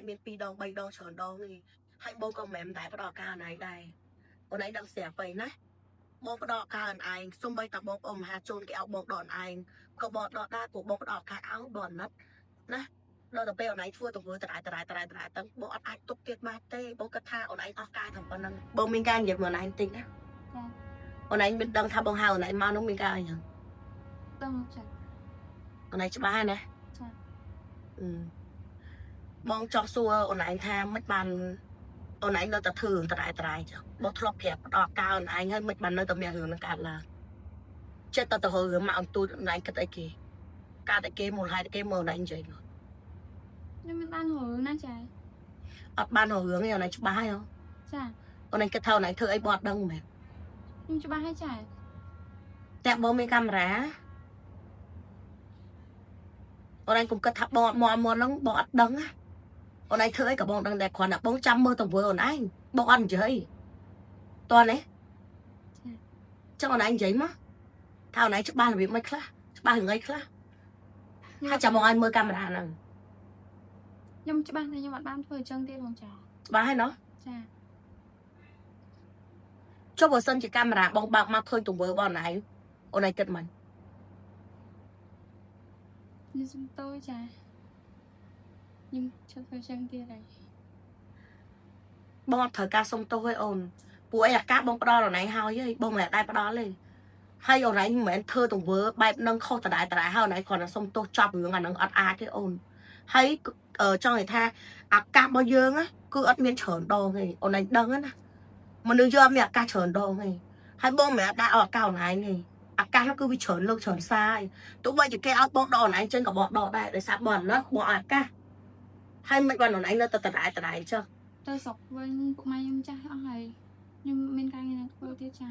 មាន2ដង3ដងច្រើនដងនេះហើយបងក៏មិនមែនតែផ្ដោតការណៃដែរអូនឯងដឹងស្រាប់ទៅណាបងផ្ដោតការឯងសុំបីតាបងប្អូនមហាជនគេឲ្យបងដកឯងក៏បងដកដែរព្រោះបងផ្ដោតការឲ្យបងអាណិតណាដល់ទៅពេលអូនឯងធ្វើទៅធ្វើតរ៉ាទៅបងអត់អាចទុកទៀតបានទេបងគិតថាអូនឯងអស់ការទាំងប៉ុណ្ណឹងបងមានការនិយាយមកអូនឯងតិចណាអូនឯងមិនដឹងថាបងហៅអូនឯងមកនោះមានការអីហ្នឹងដឹងចាអូនឯងច្បាស់ណាចាបងចង់សួរអូនឯងថាមិនបានអូនឯងនៅតែធ្វើតរ៉ាចឹងបងធ្លាប់ប្រាប់ផ្ដោតការអូនឯងហើយមិនបាននៅតែមានរឿងនឹងកើតឡើងចិត្តទៅរឿងមកអង្គទូអូនឯងគិតអីគេការតែគេមូលហេតុគេមើលអូនឯងនិយាយខ្ញុំមិនបានរឿងណាចាអត់បានរឿងទេអូនឯងច្បាស់ហើយចាអូនឯងគិតថាអូនឯងធ្វើអីបងអត់ដឹងមែនខ្ញុំច្បាស់ហើយចាតែបងមានកាមេរ៉ាអូនឯងកុំគិតថាបងអត់មកហ្នឹងបងអត់ដឹងណាអូនឯងធ្វើអីក៏បងដឹងដែរគ្រាន់តែបងចាំមើលទង្វើអូនឯងបងអត់និយាយតោះណាចឹងអូនឯងនិយាយមកថាអូនឯងច្បាស់របៀបមិនខ្លះច្បាស់រឿងអីខ្លះហើយចាំបងឲ្យមើលកាមេរ៉ាហ្នឹងខ្ញុំច្បាស់តែខ្ញុំអត់បានធ្វើអញ្ចឹងទេបងចាច្បាស់ហើយណោះចាចុះបើសិនជាកាមេរ៉ាបងបើកមកឃើញទង្វើបងអូនឯងគិតមិនខ្ញុំសុំទោសចាខ្ញុំជឿធ្វើចឹងទៀតហើយបងអត់ត្រូវការសុំទោសទេអូនពួកអីអាកាសបងផ្ដល់អូនឯងហើយបងមិនដែលផ្ដល់ទេហើយអូនឯងមិនមែនធ្វើទង្វើបែបនឹងខុសតដែរហើយអូនឯងគ្រាន់តែសុំទោសចប់រឿងអានឹងអត់អាចទេអូនហើយចង់និយាយថាអាកាសរបស់យើងគឺអត់មានច្រើនដងទេអូនឯងដឹងណាមនុស្សយើងអត់មានអាកាសច្រើនដងទេហើយបងមិនអាចដាក់ឲ្យអាកាសអូនឯងទេអាកាសនោះគឺវាច្រើនលើកច្រើនសារទោះបីជាគេឲ្យបងដកអូនឯងចឹងក៏បងដកដែរដោយសារបងណាបងអាកាសហើយមិនបានអូនឯងនៅតែតដែរចឹងទៅស្រុកវិញពុកម៉ែខ្ញុំចាស់អស់ហើយខ្ញុំមានការងារធ្វើទៀតចា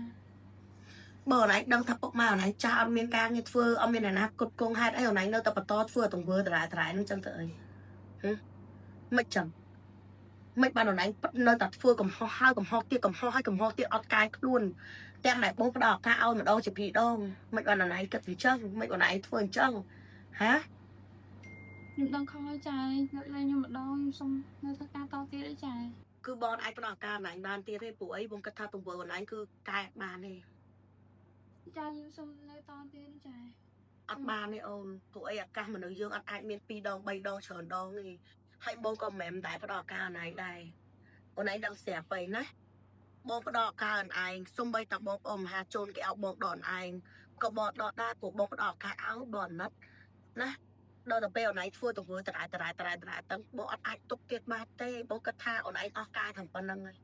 បើអូនឯងដឹងថាពុកម៉ែអូនឯងចាស់អត់មានការងារធ្វើអត់មានអ្នកណាគុតគង់ហេតុអីអូនឯងនៅតែបន្តធ្វើទង្វើតដែរនឹងចឹងទៅអីមិនចឹងមិនបានអូនឯងនៅតែធ្វើកំហុសហើយកំហុសទៀតអត់កាយខ្លួនទាំងដែលបងផ្ដល់ឱកាសឲ្យម្ដងជាពីរដងមិនបានអូនឯងគិតវាចឹងមិនអូនឯងធ្វើអញ្ចឹងហាខ្ញុំដឹងខុសហើយចាលើកលែងខ្ញុំម្ដងខ្ញុំសុំនៅធ្វើការតទៀតទេចាគឺបងអាចផ្ដល់ឱកាសអូនឯងបានទៀតទេព្រោះអីបងគិតថាទង្វើអូនឯងគឺកែបានទេចាខ្ញុំសុំនៅតទៀតចាអត់បានទេអូនព្រោះអីអាកាសមនុស្សយើងអត់អាចមាន2ដង3ដងច្រើនដងទេហើយបងក៏មិនមែនតែផ្ដល់ឱកាសអូនឯងដែរអូនឯងដឹងស្រាប់ទៅណាបងផ្ដល់ឱកាសអូនឯងសុំបីតាបងប្អូនមហាជនគេឲ្យបងដកអូនឯងក៏បងដកដែរព្រោះបងផ្ដល់ឱកាសឲ្យបងអាណិតណាដល់ទៅពេលអូនឯងធ្វើទង្វើតរ៉ាទៅបងអត់អាចទុកទៀតបានទេបងគិតថាអូនឯងអស់ការទាំងប៉ុណ្្នឹងហើយ